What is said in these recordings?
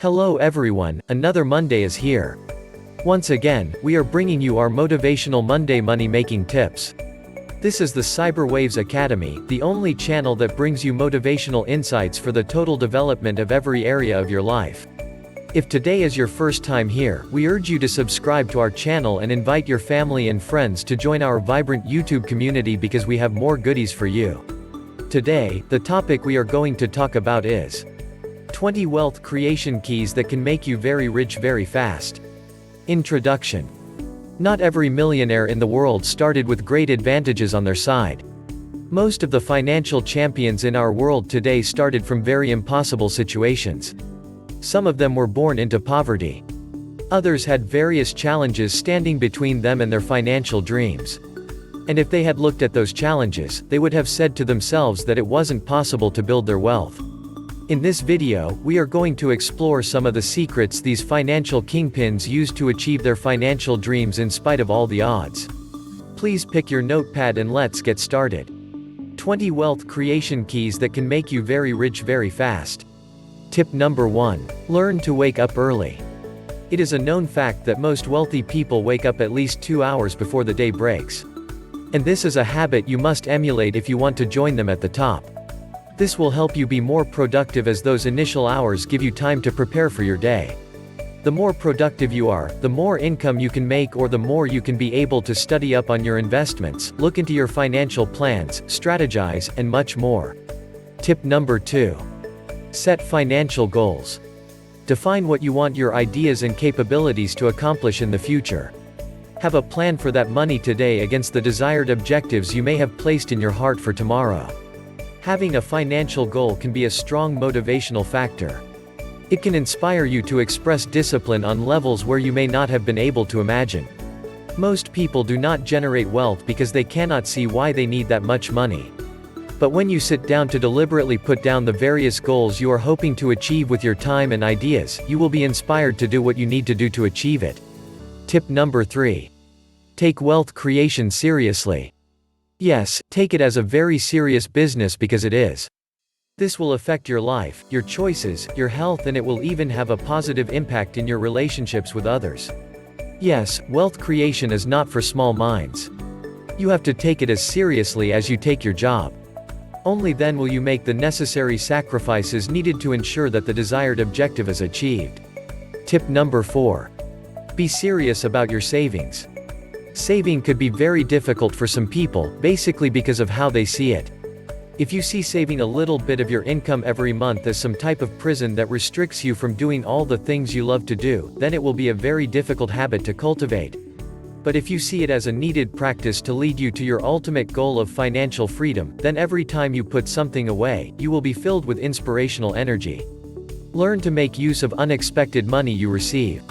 Hello everyone, another Monday is here. Once again, we are bringing you our motivational Monday money-making tips. This is the CyberWaves Academy, the only channel that brings you motivational insights for the total development of every area of your life. If today is your first time here, we urge you to subscribe to our channel and invite your family and friends to join our vibrant YouTube community because we have more goodies for you. Today, the topic we are going to talk about is 20 wealth creation keys that can make you very rich very fast. Introduction. Not every millionaire in the world started with great advantages on their side. Most of the financial champions in our world today started from very impossible situations. Some of them were born into poverty. Others had various challenges standing between them and their financial dreams. And if they had looked at those challenges, they would have said to themselves that it wasn't possible to build their wealth. In this video, we are going to explore some of the secrets these financial kingpins use to achieve their financial dreams in spite of all the odds. Please pick your notepad and let's get started. 20 wealth creation keys that can make you very rich very fast. Tip number 1. Learn to wake up early. It is a known fact that most wealthy people wake up at least 2 hours before the day breaks. And this is a habit you must emulate if you want to join them at the top. This will help you be more productive as those initial hours give you time to prepare for your day. The more productive you are, the more income you can make, or the more you can be able to study up on your investments, look into your financial plans, strategize, and much more. Tip number 2. Set financial goals. Define what you want your ideas and capabilities to accomplish in the future. Have a plan for that money today against the desired objectives you may have placed in your heart for tomorrow. Having a financial goal can be a strong motivational factor. It can inspire you to express discipline on levels where you may not have been able to imagine. Most people do not generate wealth because they cannot see why they need that much money. But when you sit down to deliberately put down the various goals you are hoping to achieve with your time and ideas, you will be inspired to do what you need to do to achieve it. Tip number 3. Take wealth creation seriously. Yes, take it as a very serious business because it is. This will affect your life, your choices, your health, and it will even have a positive impact in your relationships with others. Yes, wealth creation is not for small minds. You have to take it as seriously as you take your job. Only then will you make the necessary sacrifices needed to ensure that the desired objective is achieved. Tip number 4. Be serious about your savings. Saving could be very difficult for some people, basically because of how they see it. If you see saving a little bit of your income every month as some type of prison that restricts you from doing all the things you love to do, then it will be a very difficult habit to cultivate. But if you see it as a needed practice to lead you to your ultimate goal of financial freedom, then every time you put something away, you will be filled with inspirational energy. Learn to make use of unexpected money you receive.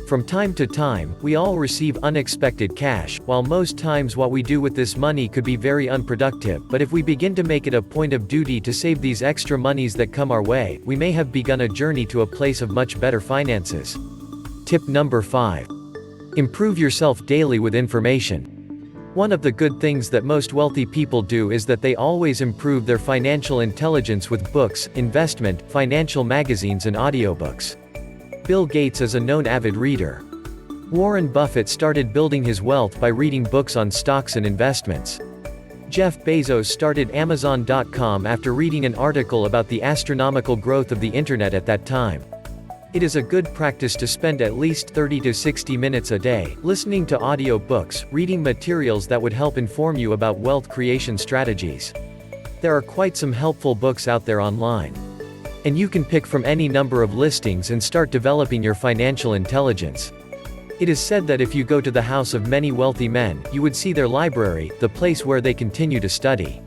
From time to time, we all receive unexpected cash, while most times what we do with this money could be very unproductive, but if we begin to make it a point of duty to save these extra monies that come our way, we may have begun a journey to a place of much better finances. Tip number 5. Improve yourself daily with information. One of the good things that most wealthy people do is that they always improve their financial intelligence with books, investment, financial magazines, and audiobooks. Bill Gates is a known avid reader. Warren Buffett started building his wealth by reading books on stocks and investments. Jeff Bezos started Amazon.com after reading an article about the astronomical growth of the internet at that time. It is a good practice to spend at least 30 to 60 minutes a day, listening to audio books, reading materials that would help inform you about wealth creation strategies. There are quite some helpful books out there online. And you can pick from any number of listings and start developing your financial intelligence. It is said that if you go to the house of many wealthy men, you would see their library, the place where they continue to study.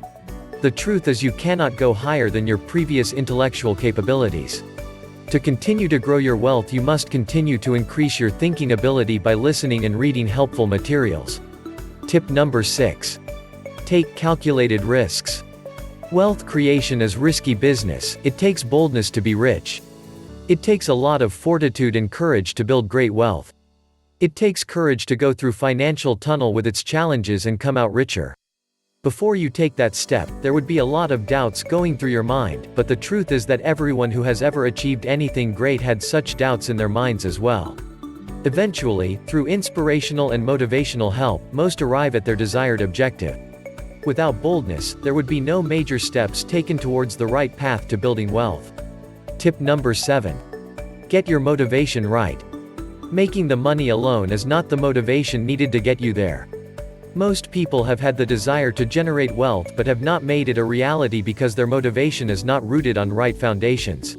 The truth is you cannot go higher than your previous intellectual capabilities. To continue to grow your wealth, you must continue to increase your thinking ability by listening and reading helpful materials. Tip number 6. Take calculated risks. Wealth creation is risky business. It takes boldness to be rich. It takes a lot of fortitude and courage to build great wealth. It takes courage to go through financial tunnel with its challenges and come out richer. Before you take that step, there would be a lot of doubts going through your mind, but the truth is that everyone who has ever achieved anything great had such doubts in their minds as well. Eventually, through inspirational and motivational help, most arrive at their desired objective. Without boldness, there would be no major steps taken towards the right path to building wealth. Tip number 7. Get your motivation right. Making the money alone is not the motivation needed to get you there. Most people have had the desire to generate wealth but have not made it a reality because their motivation is not rooted on right foundations.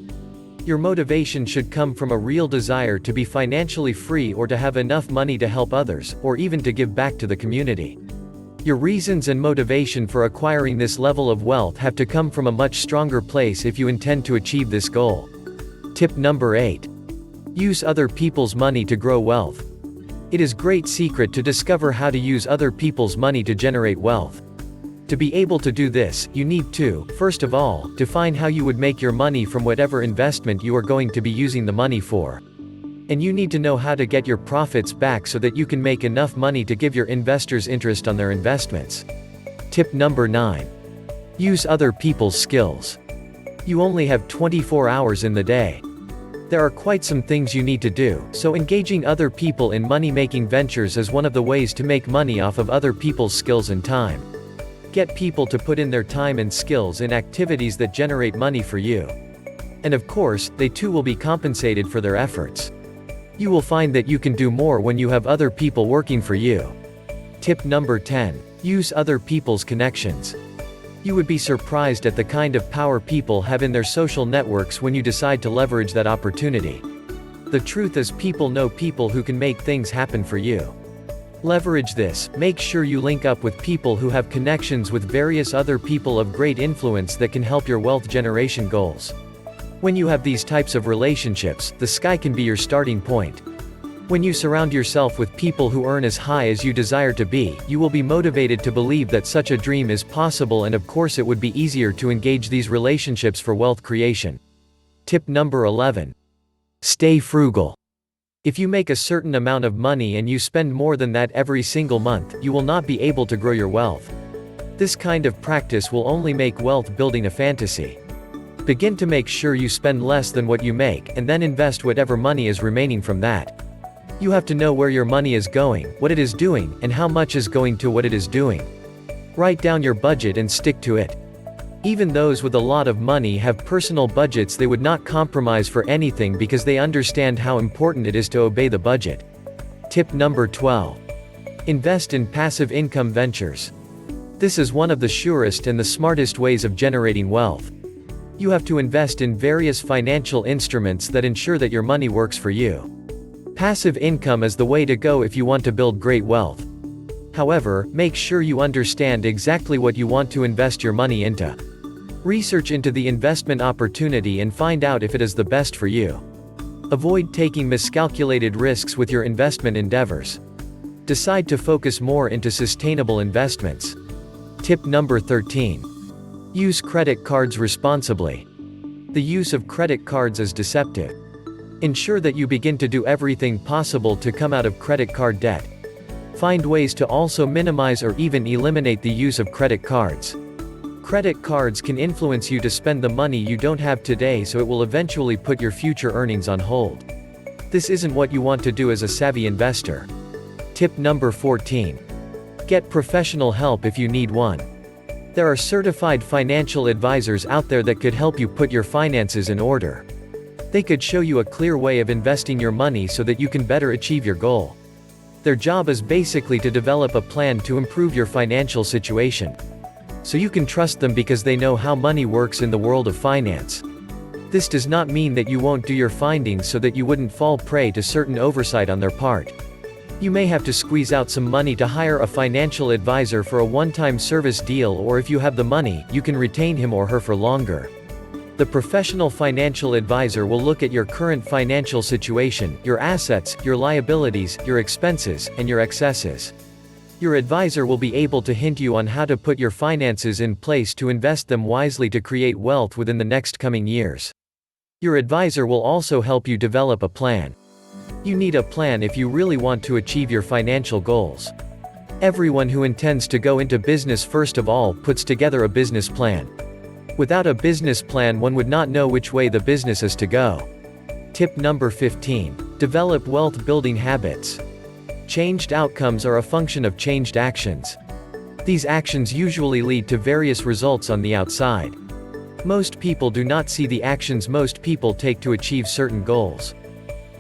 Your motivation should come from a real desire to be financially free or to have enough money to help others, or even to give back to the community. Your reasons and motivation for acquiring this level of wealth have to come from a much stronger place if you intend to achieve this goal. Tip number 8. Use other people's money to grow wealth. It is a great secret to discover how to use other people's money to generate wealth. To be able to do this, you need to, first of all, define how you would make your money from whatever investment you are going to be using the money for. And you need to know how to get your profits back so that you can make enough money to give your investors interest on their investments. Tip number 9. Use other people's skills. You only have 24 hours in the day. There are quite some things you need to do, so engaging other people in money-making ventures is one of the ways to make money off of other people's skills and time. Get people to put in their time and skills in activities that generate money for you. And of course, they too will be compensated for their efforts. You will find that you can do more when you have other people working for you. Tip number 10. Use other people's connections. You would be surprised at the kind of power people have in their social networks when you decide to leverage that opportunity. The truth is, people know people who can make things happen for you. Leverage this. Make sure you link up with people who have connections with various other people of great influence that can help your wealth generation goals. When you have these types of relationships, the sky can be your starting point. When you surround yourself with people who earn as high as you desire to be, you will be motivated to believe that such a dream is possible, and of course it would be easier to engage these relationships for wealth creation. Tip number 11. Stay frugal. If you make a certain amount of money and you spend more than that every single month, you will not be able to grow your wealth. This kind of practice will only make wealth building a fantasy. Begin to make sure you spend less than what you make, and then invest whatever money is remaining from that. You have to know where your money is going, what it is doing, and how much is going to what it is doing. Write down your budget and stick to it. Even those with a lot of money have personal budgets they would not compromise for anything because they understand how important it is to obey the budget. Tip number 12. Invest in passive income ventures. This is one of the surest and the smartest ways of generating wealth. You have to invest in various financial instruments that ensure that your money works for you. Passive income is the way to go if you want to build great wealth. However, make sure you understand exactly what you want to invest your money into. Research into the investment opportunity and find out if it is the best for you. Avoid taking miscalculated risks with your investment endeavors. Decide to focus more into sustainable investments. Tip number 13. Use credit cards responsibly. The use of credit cards is deceptive. Ensure that you begin to do everything possible to come out of credit card debt. Find ways to also minimize or even eliminate the use of credit cards. Credit cards can influence you to spend the money you don't have today, so it will eventually put your future earnings on hold. This isn't what you want to do as a savvy investor. Tip number 14. Get professional help if you need one. There are certified financial advisors out there that could help you put your finances in order. They could show you a clear way of investing your money so that you can better achieve your goal. Their job is basically to develop a plan to improve your financial situation. So you can trust them because they know how money works in the world of finance. This does not mean that you won't do your findings so that you wouldn't fall prey to certain oversight on their part. You may have to squeeze out some money to hire a financial advisor for a one-time service deal, or if you have the money, you can retain him or her for longer. The professional financial advisor will look at your current financial situation, your assets, your liabilities, your expenses, and your excesses. Your advisor will be able to hint you on how to put your finances in place to invest them wisely to create wealth within the next coming years. Your advisor will also help you develop a plan. You need a plan if you really want to achieve your financial goals. Everyone who intends to go into business first of all puts together a business plan. Without a business plan, one would not know which way the business is to go. Tip number 15. Develop wealth building habits. Changed outcomes are a function of changed actions. These actions usually lead to various results on the outside. Most people do not see the actions most people take to achieve certain goals.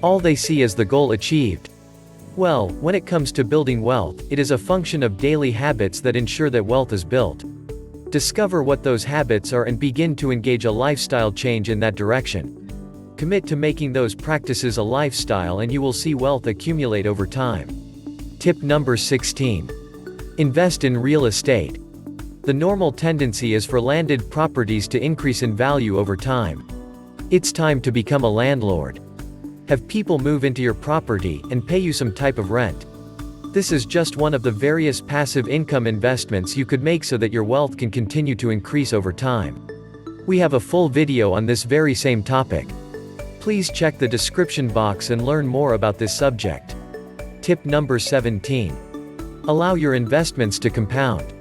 All they see is the goal achieved. Well, when it comes to building wealth, it is a function of daily habits that ensure that wealth is built. Discover what those habits are and begin to engage a lifestyle change in that direction. Commit to making those practices a lifestyle and you will see wealth accumulate over time. Tip number 16. Invest in real estate. The normal tendency is for landed properties to increase in value over time. It's time to become a landlord. Have people move into your property and pay you some type of rent. This is just one of the various passive income investments you could make so that your wealth can continue to increase over time. We have a full video on this very same topic. Please check the description box and learn more about this subject. Tip number 17. Allow your investments to compound.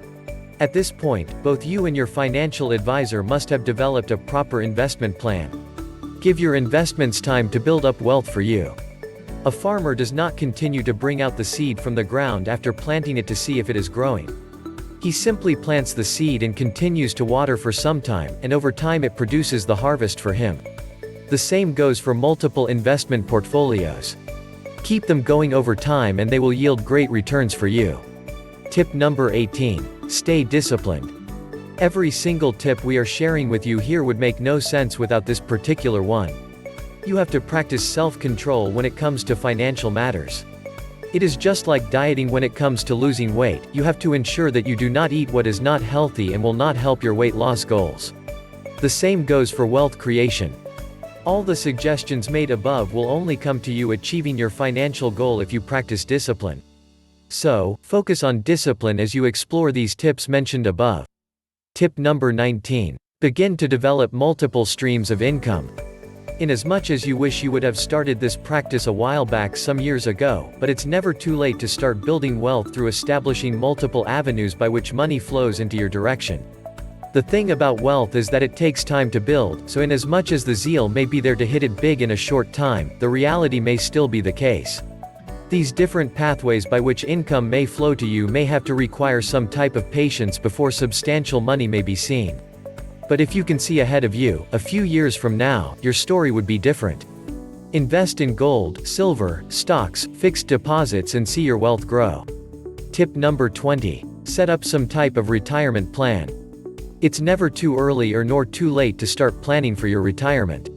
At this point, both you and your financial advisor must have developed a proper investment plan. Give your investments time to build up wealth for you. A farmer does not continue to bring out the seed from the ground after planting it to see if it is growing. He simply plants the seed and continues to water for some time, and over time it produces the harvest for him. The same goes for multiple investment portfolios. Keep them going over time and they will yield great returns for you. Tip number 18. Stay disciplined. Every single tip we are sharing with you here would make no sense without this particular one. You have to practice self-control when it comes to financial matters. It is just like dieting when it comes to losing weight. You have to ensure that you do not eat what is not healthy and will not help your weight loss goals. The same goes for wealth creation. All the suggestions made above will only come to you achieving your financial goal if you practice discipline. So, focus on discipline as you explore these tips mentioned above. Tip number 19. Begin to develop multiple streams of income. Inasmuch as you wish you would have started this practice a while back some years ago, but it's never too late to start building wealth through establishing multiple avenues by which money flows into your direction. The thing about wealth is that it takes time to build, so inasmuch as the zeal may be there to hit it big in a short time, the reality may still be the case. These different pathways by which income may flow to you may have to require some type of patience before substantial money may be seen. But if you can see ahead of you, a few years from now, your story would be different. Invest in gold, silver, stocks, fixed deposits and see your wealth grow. Tip number 20. Set up some type of retirement plan. It's never too early or nor too late to start planning for your retirement.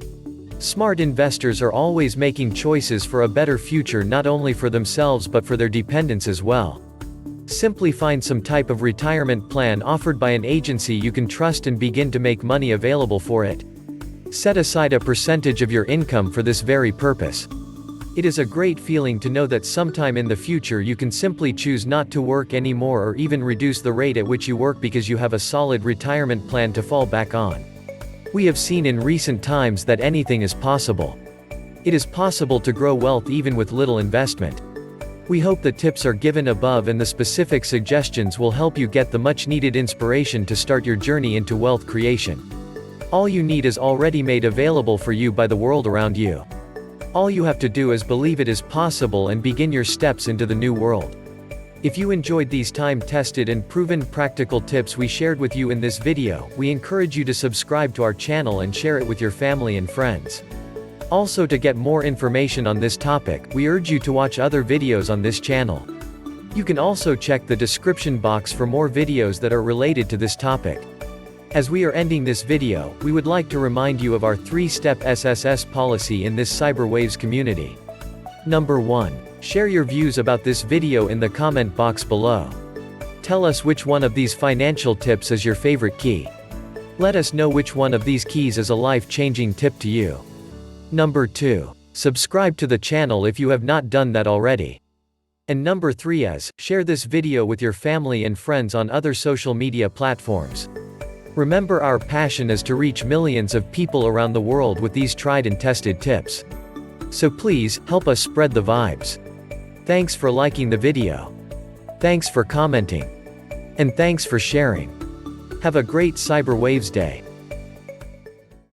Smart investors are always making choices for a better future not only for themselves but for their dependents as well. Simply find some type of retirement plan offered by an agency you can trust and begin to make money available for it. Set aside a percentage of your income for this very purpose. It is a great feeling to know that sometime in the future you can simply choose not to work anymore or even reduce the rate at which you work because you have a solid retirement plan to fall back on. We have seen in recent times that anything is possible. It is possible to grow wealth even with little investment. We hope the tips are given above and the specific suggestions will help you get the much needed inspiration to start your journey into wealth creation. All you need is already made available for you by the world around you. All you have to do is believe it is possible and begin your steps into the new world. If you enjoyed these time-tested and proven practical tips we shared with you in this video, we encourage you to subscribe to our channel and share it with your family and friends. Also, to get more information on this topic, we urge you to watch other videos on this channel. You can also check the description box for more videos that are related to this topic. As we are ending this video, we would like to remind you of our 3-step SSS policy in this CyberWaves community. Number 1. Share your views about this video in the comment box below. Tell us which one of these financial tips is your favorite key. Let us know which one of these keys is a life-changing tip to you. Number 2. Subscribe to the channel if you have not done that already. And number 3 is, share this video with your family and friends on other social media platforms. Remember, our passion is to reach millions of people around the world with these tried and tested tips. So please, help us spread the vibes. Thanks for liking the video. Thanks for commenting. And thanks for sharing. Have a great CyberWaves day.